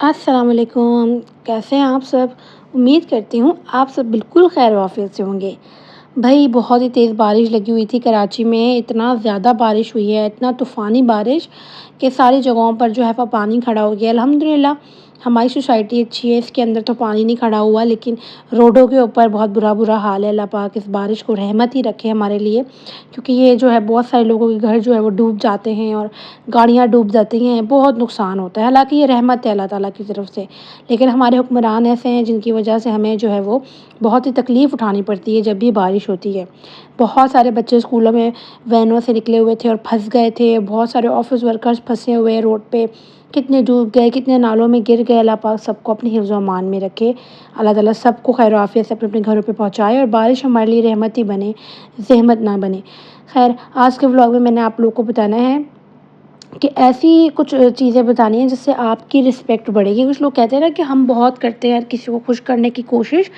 अस्सलाम वालेकुम। कैसे हैं आप सब? उम्मीद करती हूँ आप सब बिल्कुल खैर वाफ़ियत से होंगे। भई बहुत ही तेज़ बारिश लगी हुई थी कराची में, इतना ज़्यादा बारिश हुई है, इतना तूफ़ानी बारिश कि सारी जगहों पर जो है वो पानी खड़ा हो गया। अल्हम्दुलिल्लाह हमारी सोसाइटी अच्छी है, इसके अंदर तो पानी नहीं खड़ा हुआ, लेकिन रोडों के ऊपर बहुत बुरा हाल है। अल्लाह पाक इस बारिश को रहमत ही रखे हमारे लिए, क्योंकि ये जो है बहुत सारे लोगों के घर जो है वो डूब जाते हैं और गाड़ियाँ डूब जाती हैं, बहुत नुकसान होता है। हालाँकि ये रहमत है अल्लाह ताला की तरफ से, लेकिन हमारे हुक्मरान ऐसे हैं जिनकी वजह से हमें जो है वो बहुत ही तकलीफ़ उठानी पड़ती है जब भी बारिश होती है। बहुत सारे बच्चे स्कूलों में वैनों से निकले हुए थे और फँस गए थे, बहुत सारे ऑफ़िस वर्कर्स फँसे हुए हैं रोड पे, कितने डूब गए, कितने नालों में गिर गए। अल्लाह पाक सबको अपनी हिफ्ज़ व अमान में रखे। अल्लाह ताला सबको खैर आफ़ियत से अपने-अपने घरों पे पहुँचाए और बारिश हमारे लिए रहमत ही बने, ज़हमत ना बने। खैर आज के व्लॉग में मैंने आप लोगों को बताना है कि ऐसी कुछ चीज़ें बतानी हैं जिससे आपकी रिस्पेक्ट बढ़ेगी। कुछ लोग कहते हैं ना कि हम बहुत करते हैं किसी को खुश करने की कोशिश,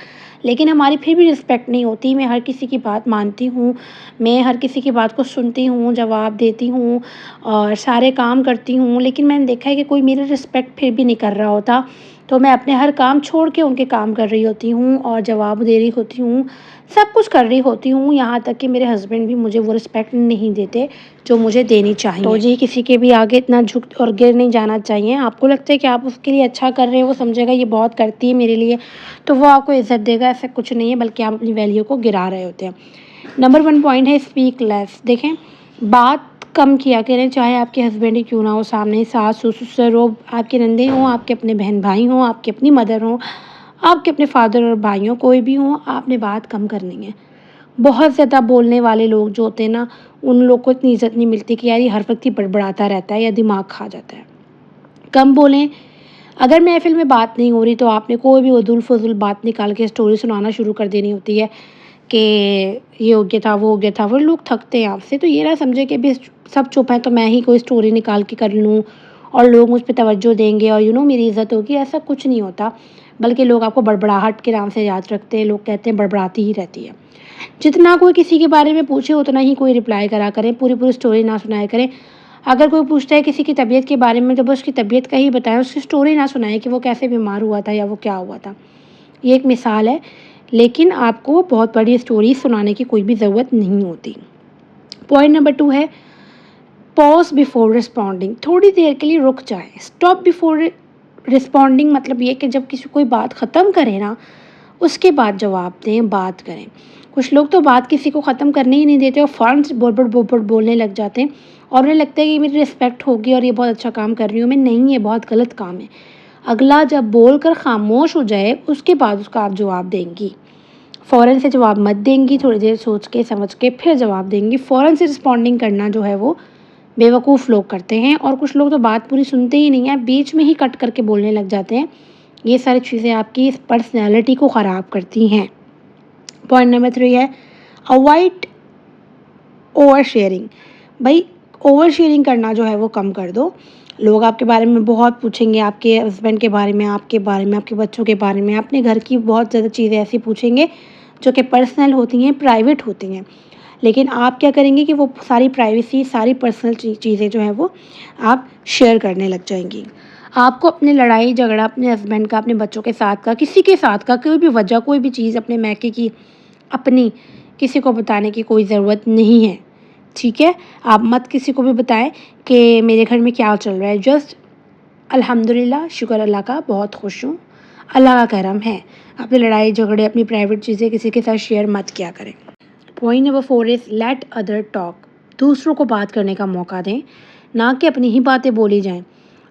लेकिन हमारी फिर भी रिस्पेक्ट नहीं होती। मैं हर किसी की बात मानती हूँ, मैं हर किसी की बात को सुनती हूँ, जवाब देती हूँ और सारे काम करती हूँ, लेकिन मैंने देखा है कि कोई मेरी रिस्पेक्ट फिर भी नहीं कर रहा होता। तो मैं अपने हर काम छोड़ के उनके काम कर रही होती हूँ और जवाब दे रही होती हूँ, सब कुछ कर रही होती हूँ, यहाँ तक कि मेरे हस्बैंड भी मुझे वो रिस्पेक्ट नहीं देते जो मुझे देनी चाहिए। तो जी किसी के भी आगे इतना झुक और गिर नहीं जाना चाहिए। आपको लगता है कि आप उसके लिए अच्छा कर रहे हो, वो समझेगा ये बहुत करती है मेरे लिए, तो वो आपको इज़्ज़त देगा। ऐसा कुछ नहीं है, बल्कि आप अपनी वैल्यू को गिरा रहे होते हैं। नंबर 1 पॉइंट है स्पीक लेस। देखें, बात कम किया करें, चाहे आपके हस्बैंड ही क्यों ना हो सामने, सास ससुर हो, आपके नंदे हों, आपके अपने बहन भाई हों, आपकी अपनी मदर हों, आपके अपने फादर और भाई हों, कोई भी हों, आपने बात कम करनी है। बहुत ज़्यादा बोलने वाले लोग जो होते हैं ना, उन लोग को इतनी इज़्ज़त नहीं मिलती कि यार ये हर वक़्त ही बड़बड़ाता रहता है या दिमाग खा जाता है। कम बोलें। अगर महफ़िल में बात नहीं हो रही तो आपने कोई भी उदुल-फुज़ुल बात निकाल के स्टोरी सुनाना शुरू कर देनी होती है कि ये हो गया था, वो हो गया था। वो लोग थकते हैं आपसे, तो ये ना समझे कि अभी सब चुप हैं तो मैं ही कोई स्टोरी निकाल के कर लूँ और लोग मुझ पे तवज्जो देंगे और मेरी इज़्ज़त होगी, ऐसा कुछ नहीं होता। बल्कि लोग आपको बड़बड़ाहट के नाम से याद रखते हैं, लोग कहते हैं बड़बड़ाती ही रहती है। जितना कोई किसी के बारे में पूछे उतना ही कोई रिप्लाई करा करें, पूरी-पूरी स्टोरी ना सुनाया करें। अगर कोई पूछता है किसी की तबीयत के बारे में तो बस उसकी तबीयत का ही बताएँ, उसकी स्टोरी ना सुनाएँ कि वो कैसे बीमार हुआ था या वो क्या हुआ था। ये एक मिसाल है, लेकिन आपको बहुत बड़ी स्टोरी सुनाने की कोई भी ज़रूरत नहीं होती। पॉइंट नंबर 2 है पॉज़ बिफोर रिस्पॉन्डिंग। थोड़ी देर के लिए रुक जाएँ। स्टॉप बिफोर रिस्पॉन्डिंग मतलब ये कि जब किसी कोई बात ख़त्म करे ना, उसके बाद जवाब दें, बात करें। कुछ लोग तो बात किसी को ख़त्म करने ही नहीं देते और फ़ौरन से बोल-बोल बोलने लग जाते हैं और उन्हें लगता है कि मेरी रिस्पेक्ट होगी और ये बहुत अच्छा काम कर रही हूँ मैं। नहीं, ये बहुत गलत काम है। अगला जब बोल कर ख़ामोश हो जाए, उसके बाद उसका आप जवाब देंगी। फ़ौरन से जवाब मत देंगी, थोड़ी देर सोच के, समझ के फिर जवाब देंगी। फ़ौरन से रिस्पॉन्डिंग करना जो है वो बेवकूफ़ लोग करते हैं और कुछ लोग तो बात पूरी सुनते ही नहीं हैं, बीच में ही कट करके बोलने लग जाते हैं। ये सारी चीज़ें आपकी पर्सनैलिटी को ख़राब करती हैं। पॉइंट नंबर 3 है अवॉइड ओवर शेयरिंग। भाई ओवर शेयरिंग करना जो है वो कम कर दो। लोग आपके बारे में बहुत पूछेंगे, आपके हस्बैंड के बारे में, आपके बारे में, आपके बच्चों के बारे में, अपने घर की बहुत ज़्यादा चीज़ें ऐसी पूछेंगे जो कि पर्सनल होती हैं, प्राइवेट होती हैं। लेकिन आप क्या करेंगे कि वो सारी प्राइवेसी, सारी पर्सनल चीज़ें जो हैं वो आप शेयर करने लग जाएँगी। आपको अपनी लड़ाई झगड़ा अपने हस्बैंड का, अपने बच्चों के साथ का, किसी के साथ का, कोई भी वजह, कोई भी चीज़ अपने मैके की, अपनी, किसी को बताने की कोई ज़रूरत नहीं है, ठीक है? आप मत किसी को भी बताएँ कि मेरे घर में क्या चल रहा है। जस्ट अल्हम्दुलिल्लाह, शुक्र अल्लाह का, बहुत खुश हूँ, अल्लाह का करम है। अपनी लड़ाई झगड़े, अपनी प्राइवेट चीज़ें किसी के साथ शेयर मत किया करें। Point number 4 is let other talk. दूसरों को बात करने का मौका दें, ना कि अपनी ही बातें बोली जाएँ।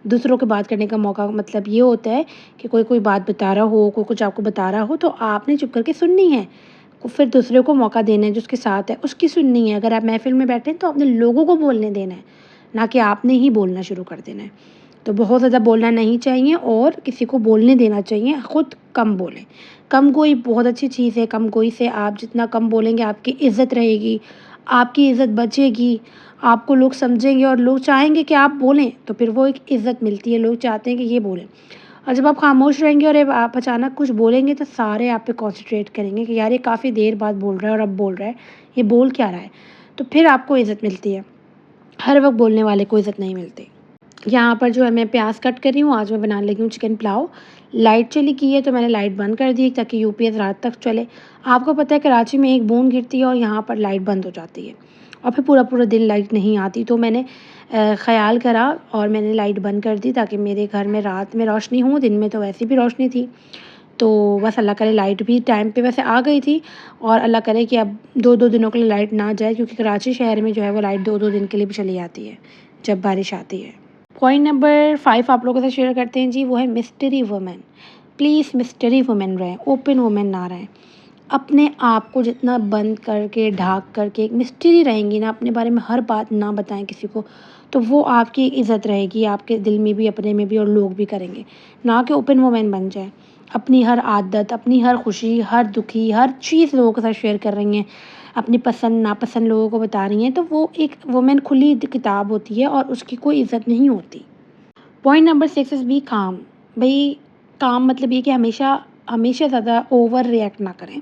दूसरों को बात करने का मौका मतलब ये होता है कि कोई बात बता रहा हो, कोई कुछ आपको बता रहा हो तो आपने चुप करके सुननी है। फिर दूसरे को मौका देना है जो उसके साथ है, उसकी सुननी है। अगर आप महफ़िल में बैठे हैं तो आपने लोगों को बोलने देना है, ना कि आपने ही बोलना शुरू कर देना है। तो बहुत ज़्यादा बोलना नहीं चाहिए और किसी को बोलने देना चाहिए, खुद कम बोलें। कम गोई बहुत अच्छी चीज़ है, कम गोई से आप जितना कम बोलेंगे आपकी इज़्ज़त रहेगी, आपकी इज़्ज़त बचेगी, आपको लोग समझेंगे और लोग चाहेंगे कि आप बोलें, तो फिर वो एक इज़्ज़त मिलती है, लोग चाहते हैं कि ये बोलें। और जब आप खामोश रहेंगे और अब आप अचानक कुछ बोलेंगे तो सारे आप पे कॉन्सन्ट्रेट करेंगे कि यार ये काफ़ी देर बाद बोल रहा है और अब बोल रहा है, ये बोल क्या रहा है? तो फिर आपको इज़्ज़त मिलती है। हर वक़्त बोलने वाले को इज़्ज़त नहीं मिलती। यहाँ पर जो है मैं प्याज कट कर रही हूँ। आज मैं बनाने लगी हूँ चिकन पुलाव। लाइट चली गई है तो मैंने लाइट बंद कर दी ताकि यूपीएस रात तक चले। आपको पता है कराची में एक बूंद गिरती है और यहाँ पर लाइट बंद हो जाती है और फिर पूरा पूरा दिन लाइट नहीं आती। तो मैंने ख़्याल करा और मैंने लाइट बंद कर दी ताकि मेरे घर में रात में रोशनी हो, दिन में तो वैसे भी रोशनी थी। तो बस अल्लाह करे लाइट भी टाइम पे वैसे आ गई थी और अल्लाह करे कि अब 2-2 दिनों के लिए लाइट ना जाए, क्योंकि कराची शहर में जो है वो लाइट 2-2 दिन के लिए भी चली जाती है जब बारिश आती है। पॉइंट नंबर 5 आप लोगों के साथ शेयर करते हैं जी, वो है mystery women. Please mystery women रहें, ओपन वुमेन ना रहें। अपने आप को जितना बंद करके, ढाक करके एक मिस्ट्री रहेंगी ना, अपने बारे में हर बात ना बताएं किसी को, तो वो आपकी इज़्ज़त रहेगी, आपके दिल में भी, अपने में भी, और लोग भी करेंगे। ना कि ओपन वुमेन बन जाएँ। अपनी हर आदत, अपनी हर खुशी, हर दुखी, हर चीज़ लोगों के साथ शेयर कर रही हैं, अपनी पसंद नापसंद लोगों को बता रही हैं, तो वो एक वुमेन खुली किताब होती है और उसकी कोई इज़्ज़त नहीं होती। पॉइंट नंबर 6 इज़ बी काम। भई काम मतलब ये कि हमेशा हमेशा ज़्यादा ओवर रिएक्ट ना करें।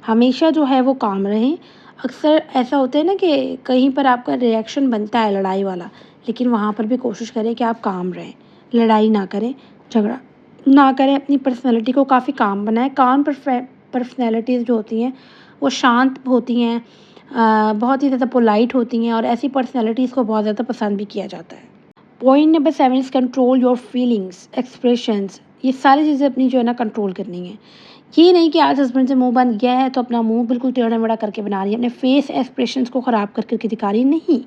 हमेशा जो है वो काम रहें। अक्सर ऐसा होता है ना कि कहीं पर आपका रिएक्शन बनता है लड़ाई वाला, लेकिन वहाँ पर भी कोशिश करें कि आप काम रहें, लड़ाई ना करें, झगड़ा ना करें, अपनी पर्सनैलिटी को काफ़ी काम बनाएँ। काम पर्सनैलिटीज़ जो होती हैं वो शांत होती हैं, बहुत ही ज़्यादा पोलाइट होती हैं और ऐसी पर्सनैलिटीज़ को बहुत ज़्यादा पसंद भी किया जाता है। Point number 7 is control your feelings, expressions. ये सारी चीज़ें अपनी जो है ना कंट्रोल करनी है। ये नहीं कि आज हस्बैंड से मुँह बन गया है तो अपना मुँह बिल्कुल टेढ़ा-मेढ़ा करके बना रही है, अपने फेस एक्सप्रेशंस को ख़राब करके दिखा रही है, नहीं।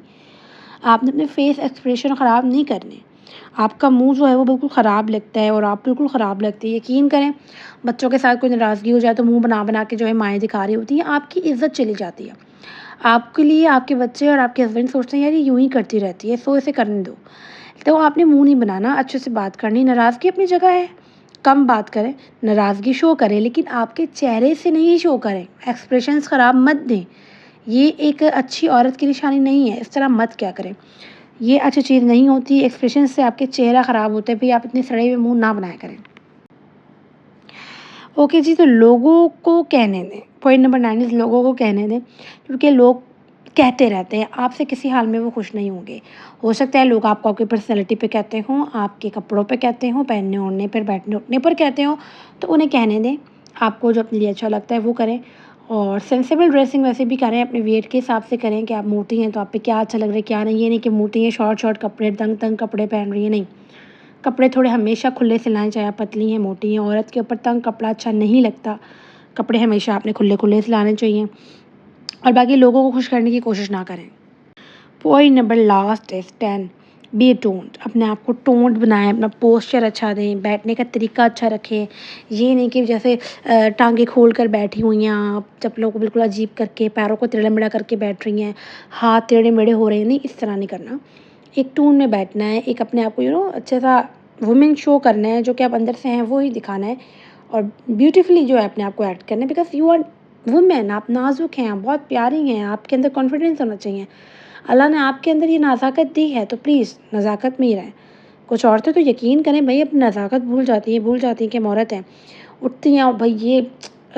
आपने अपने फेस एक्सप्रेशन ख़राब नहीं करने। आपका मुँह जो है वो बिल्कुल ख़राब लगता है और आप बिल्कुल ख़राब लगती है। यकीन करें, बच्चों के साथ कोई नाराज़गी हो जाए तो मुँह बना-बना के जो है माएँ दिखा रही होती हैं, आपकी इज़्ज़त चली जाती है। आपके लिए आपके बच्चे और आपके हस्बैंड सोचते हैं यार ये यूँ ही करती रहती है, सो इसे करने दो। तो आपने मुँह नहीं बनाना, अच्छे से बात करनी, नाराज़गी अपनी जगह है, कम बात करें, नाराज़गी शो करें लेकिन आपके चेहरे से नहीं शो करें, एक्सप्रेशंस ख़राब मत दें। ये एक अच्छी औरत की निशानी नहीं है, इस तरह मत क्या करें। ये अच्छी चीज़ नहीं होती, एक्सप्रेशन से आपके चेहरा ख़राब होता है, भई आप इतने सड़े हुए मुँह ना बनाया करें। ओके जी, तो लोगों को कहने दें। पॉइंट नंबर 9 इज़ लोगों को कहने दें, क्योंकि लोग कहते रहते हैं, आपसे किसी हाल में वो खुश नहीं होंगे। हो सकता है लोग आपको आपकी पर्सनैलिटी पे कहते हों, आपके कपड़ों पे कहते हों, पहनने-ओढ़ने पर, बैठने-उठने पर कहते हों, तो उन्हें कहने दें। आपको जो अपने लिए अच्छा लगता है वो करें और सेंसिबल ड्रेसिंग वैसे भी करें, अपने वेट के हिसाब से करें कि आप मोटी हैं तो आप पे क्या अच्छा लग रहा है, क्या नहीं। ये नहीं कि मोटी हैं, शॉर्ट-शॉर्ट कपड़े, तंग-तंग कपड़े पहन रही हैं, नहीं। कपड़े थोड़े हमेशा खुले सिलाएँ, चाहे आप पतली हैं, मोटी हैं, औरत के ऊपर तंग कपड़ा अच्छा नहीं लगता। कपड़े हमेशा आपने खुले-खुले सिलाने चाहिए और बाकी लोगों को खुश करने की कोशिश ना करें। Point number last is 10, be toned. अपने आप को टोन्ड बनाएँ, अपना पोस्चर अच्छा दें, बैठने का तरीका अच्छा रखें। ये नहीं कि जैसे टाँगें खोल कर बैठी हुई हैं आप, चप्पलों को बिल्कुल अजीब करके, पैरों को टेढ़ा-मेढ़ा करके बैठ रही हैं, हाथ टेढ़े-मेढ़े हो रहे हैं, नहीं, इस तरह नहीं करना। एक टोन में बैठना है, एक अपने आप को अच्छा-सा वुमेन शो करना है, जो कि आप अंदर से हैं वो ही दिखाना है और ब्यूटीफुली जो है अपने आप को एक्ट करना है, बिकॉज़ यू आर वुमेन, आप नाज़ुक हैं, आप बहुत प्यारी हैं, आपके अंदर कॉन्फिडेंस होना चाहिए। अल्लाह ने आपके अंदर ये नज़ाकत दी है तो प्लीज़ नज़ाकत में ही रहें। कुछ औरतें तो यकीन करें भई अपनी नज़ाकत भूल जाती हैं कि हम औरत हैं। उठती हैं और भई ये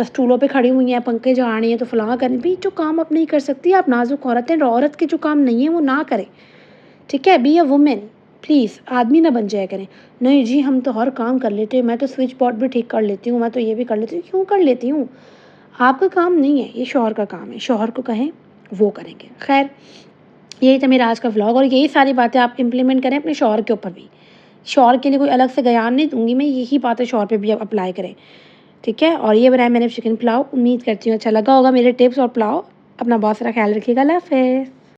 स्टूलों पे खड़ी हुई हैं, पंखे झाड़ रही हैं, तो फलाँ कर रही हैं। भई जो काम आप नहीं कर सकती, आप नाज़ुक औरत हैं, औरत के जो काम नहीं है वो ना करें, ठीक है? बी अ वुमेन, प्लीज़ आदमी ना बन जाया करें। नहीं जी, हम तो हर काम कर लेते हैं, मैं तो स्विच बोर्ड भी ठीक कर लेती हूँ, मैं तो ये भी कर लेती हूँ। क्यों कर लेती हूँ? आपका काम नहीं है, ये शौहर का काम है। शौहर को कहें, वो करेंगे। ख़ैर, यही था मेरा आज का व्लॉग और यही सारी बातें आप इम्प्लीमेंट करें अपने शौहर के ऊपर भी। शौहर के लिए कोई अलग से बयान नहीं दूँगी मैं, यही बातें शौहर पे भी आप अप्लाई करें, ठीक है? और ये बनाया मैंने चिकन पुलाव, उम्मीद करती हूँ अच्छा लगा होगा मेरे टिप्स और पुलाव। अपना बहुत सारा ख़्याल रखिएगा। अल्लाह हाफ़िज़।